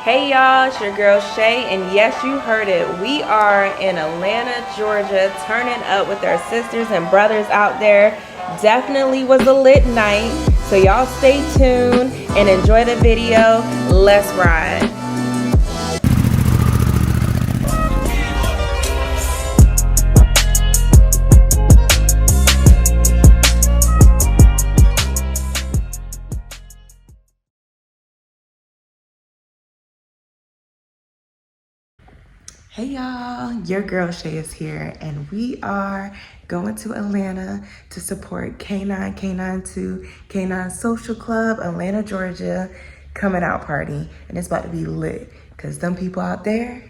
Hey y'all, it's your girl Shay, and yes, you heard it. We are in Atlanta, Georgia, turning up with our sisters and brothers out there. Definitely was a lit night, so y'all stay tuned and enjoy the video. Let's ride. Hey y'all, your girl Shay is here, and we are going to Atlanta to support K9 K9 Social Club, Atlanta, Georgia, coming out party. And it's about to be lit, because them people out there,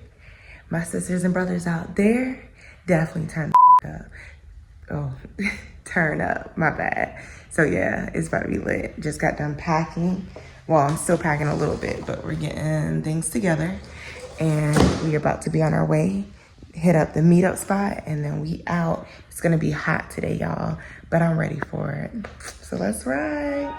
my sisters and brothers out there, definitely turn the up. Oh, turn up, my bad. So yeah, it's about to be lit. Just got done packing. Well, I'm still packing a little bit, but we're getting things together. And we're about to be on our way, hit up the meetup spot, and then we out. It's gonna be hot today, y'all, but I'm ready for it. So let's ride.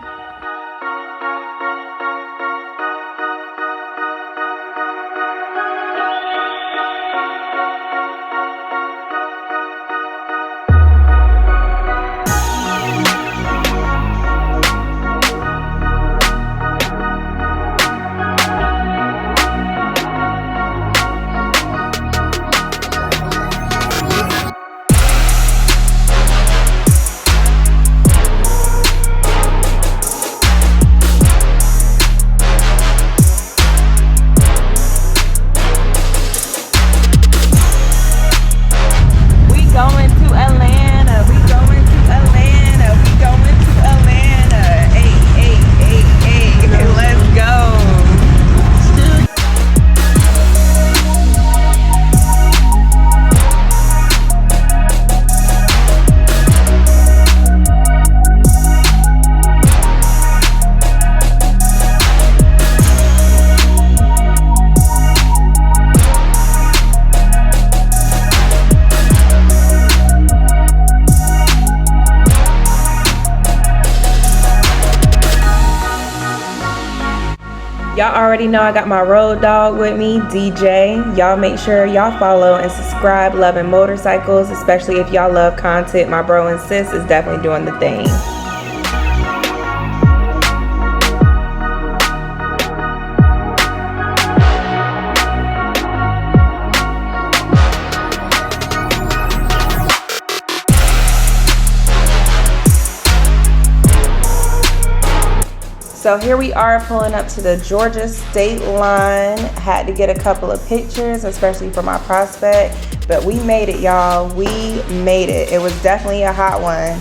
Y'all already know I got my road dog with me, DJ. Y'all make sure y'all follow and subscribe, loving motorcycles, especially if y'all love content. My bro and sis is definitely doing the thing. So here we are pulling up to the Georgia state line. Had to get a couple of pictures, especially for my prospect, but we made it, y'all. We made it. It was definitely a hot one.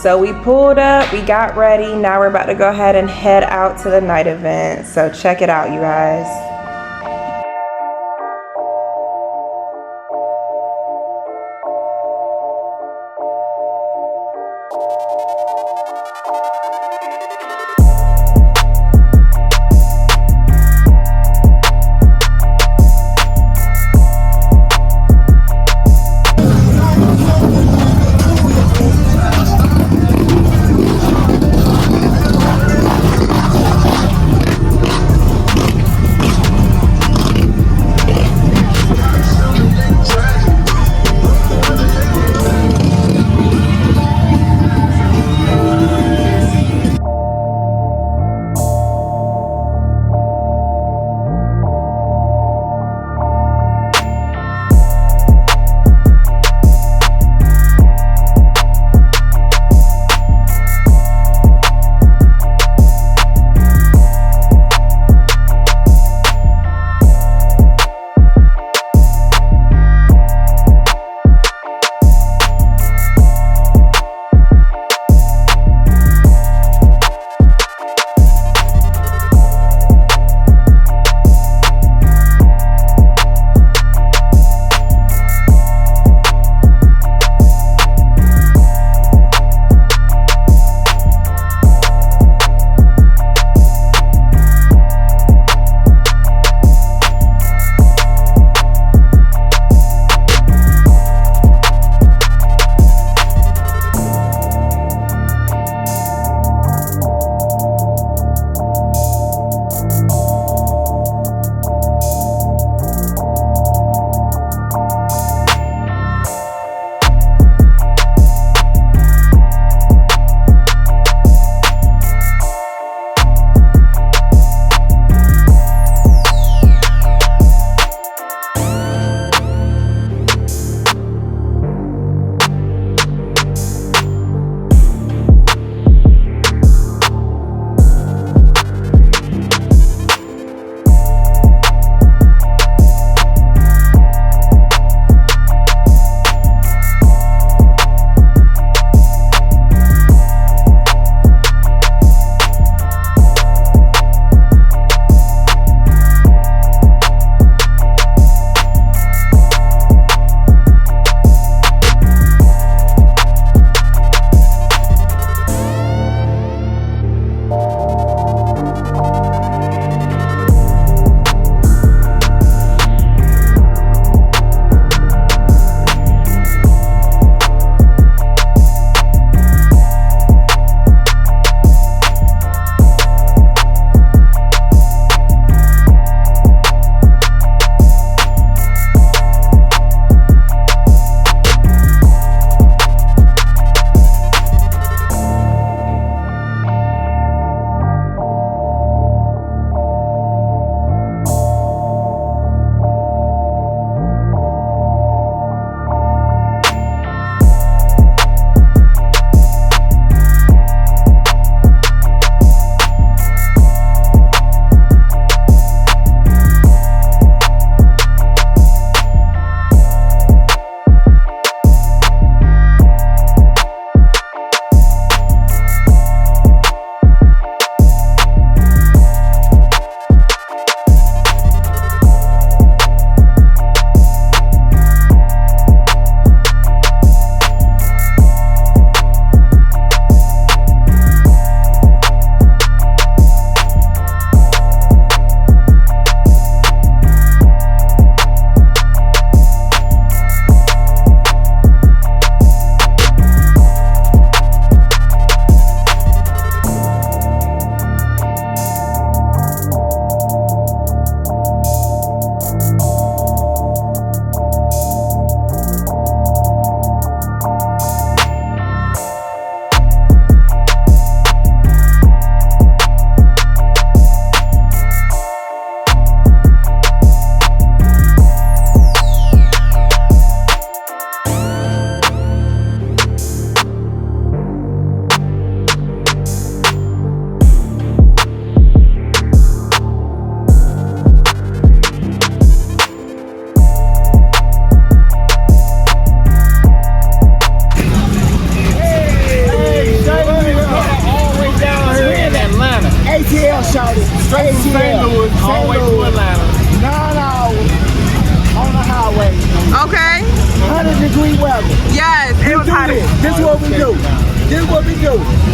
So we pulled up, we got ready. Now we're about to go ahead and head out to the night event. So check it out, you guys.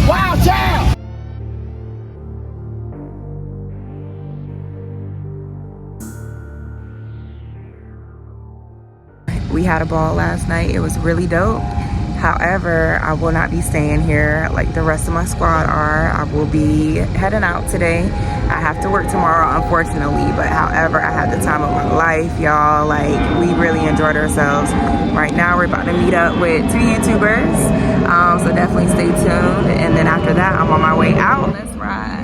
Wild child. We had a ball last night. It was really dope. However, I will not be staying here like the rest of my squad are. I will be heading out today. I have to work tomorrow, unfortunately, but however, I had the time of my life, y'all. Like, we really enjoyed ourselves. Right now, we're about to meet up with 2 YouTubers. So definitely stay tuned. And then after that, I'm on my way out. Let's ride.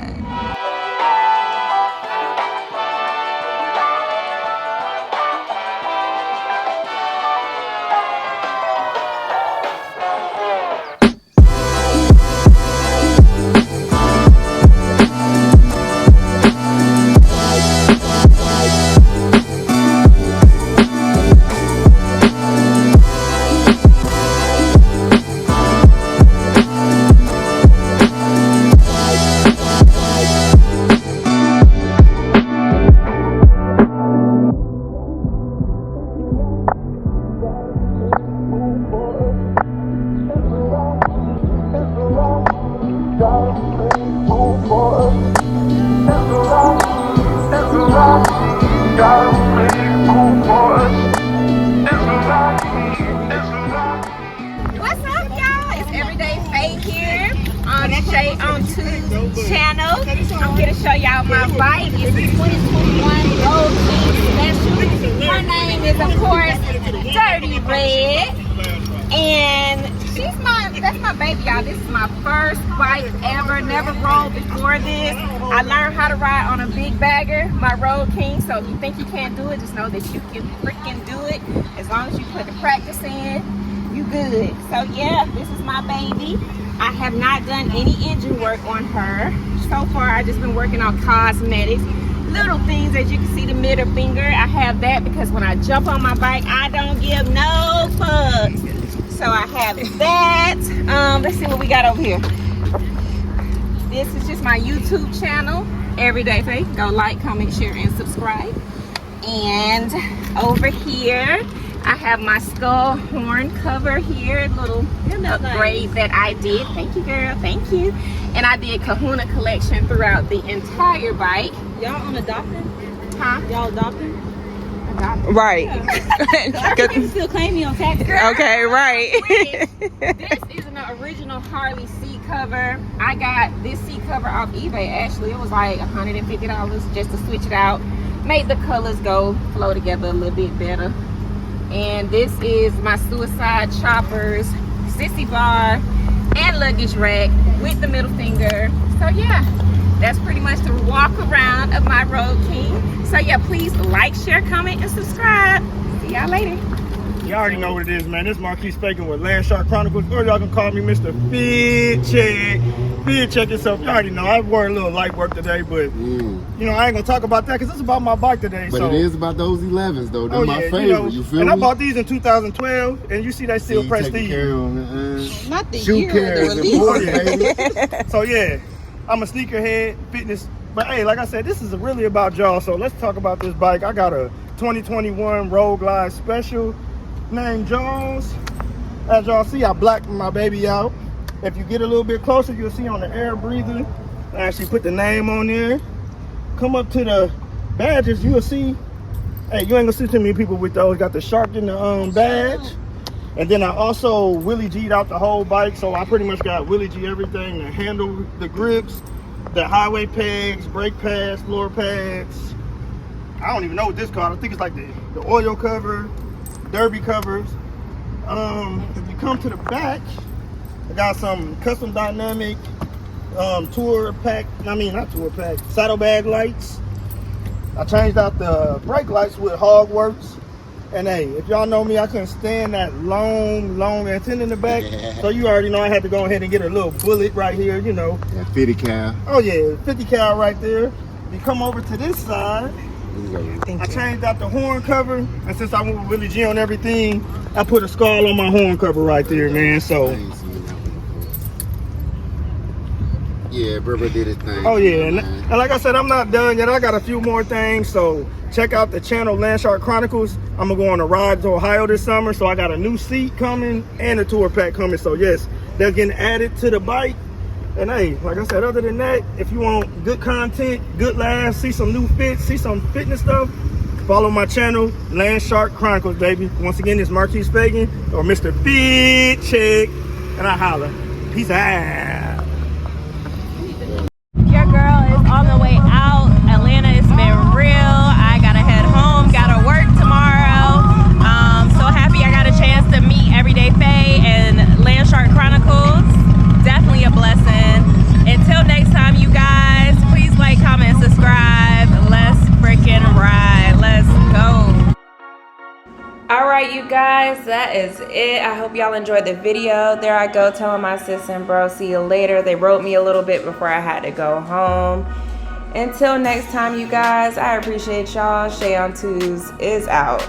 What's up, y'all? It's Everyday Faye here on Shay on 2's channel. I'm here to show y'all my bike. It's a 2021 Road King Special. Her name is, of course, Dirty Red. And that's my baby, y'all. This is my first bike ever. Never rode before this. I learned how to ride on a big bagger, my Road King. So if you think you can't do it, just know that you can freaking do it. As long as you put the practice in, you good. So yeah, this is my baby. I have not done any engine work on her. So far, I just been working on cosmetics. Little things, as you can see the middle finger. I have that because when I jump on my bike, I don't give no fucks. So I have that. Let's see what we got over here. This is just my YouTube channel, Everyday Faith. Go like, comment, share, and subscribe. And over here, I have my skull horn cover here, little upgrade that I did. Thank you, girl. Thank you. And I did Kahuna collection throughout the entire bike. Y'all on adopting? Huh? Y'all adopting? Right. Yeah. I can still claim me on tax. Okay, right. This is an original Harley seat cover. I got this seat cover off eBay. Actually, it was like $150 just to switch it out. Made the colors flow together a little bit better. And this is my Suicide Choppers sissy bar and luggage rack with the middle finger. So yeah, that's pretty much the walk around of my Road King. So yeah, please like, share, comment, and subscribe. See y'all later. You already know what it is, man. This is Marquis speaking with Landshark Chronicles, or y'all can call me Mr. Fit Check. Fit Check yourself. You already know I wore a little light work today, but you know I ain't gonna talk about that because it's about my bike today. But so. it is about those 11s though. They're my favorite. You feel and me? I bought these in 2012, and you see they still prestige. Not the Shoe year care of the is release. important, baby. So yeah, I'm a sneakerhead, fitness. But hey, like I said, this is really about y'all. So let's talk about this bike. I got a 2021 Road Glide Special named Jones. As y'all see, I blacked my baby out. If you get a little bit closer, you'll see on the air breather, I actually put the name on there. Come up to the badges, you'll see. Hey, you ain't gonna see too many people with those. Got the shark in the badge. And then I also Willie G'd out the whole bike, so I pretty much got Willie G everything: the handle, the grips, the highway pegs, brake pads, floor pads. I don't even know what this called. I think it's like the oil cover, derby covers. If you come to the back, I got some custom dynamic tour pack. I mean, not tour pack, saddlebag lights. I changed out the brake lights with Hogworks. And hey, if y'all know me, I couldn't stand that long antenna in the back. So you already know I had to go ahead and get a little bullet right here, you know. That 50 cal. Oh yeah, 50 cal right there. You come over to this side, I changed out the horn cover. And since I went with Willie G on everything, I put a skull on my horn cover right there, man. So yeah, brother did his thing. oh yeah, and like I said, I'm not done yet. I got a few more things, so check out the channel Landshark Chronicles. I'm gonna go on a ride to Ohio this summer, so I got a new seat coming and a tour pack coming. So yes, they're getting added to the bike. And hey, like I said, other than that, if you want good content, good laughs, see some new fits, see some fitness stuff, follow my channel, Land Shark Chronicles, baby. Once again, it's Marquise Fagan or Mr. Fit Check, and I holla. Peace out. Your girl is on the way out. Atlanta, it's been real. I gotta head home, gotta work tomorrow. So happy I got a chance to meet Everyday Faye and Land Shark Chronicles. Definitely a blessing. Until next time, you guys, please like, comment, and subscribe. Let's freaking ride. Let's go. All right, you guys, that is it. I hope y'all enjoyed the video. There I go telling my sis and bro, see you later. They wrote me a little bit before I had to go home. Until next time, you guys, I appreciate y'all. Shay on 2's is out.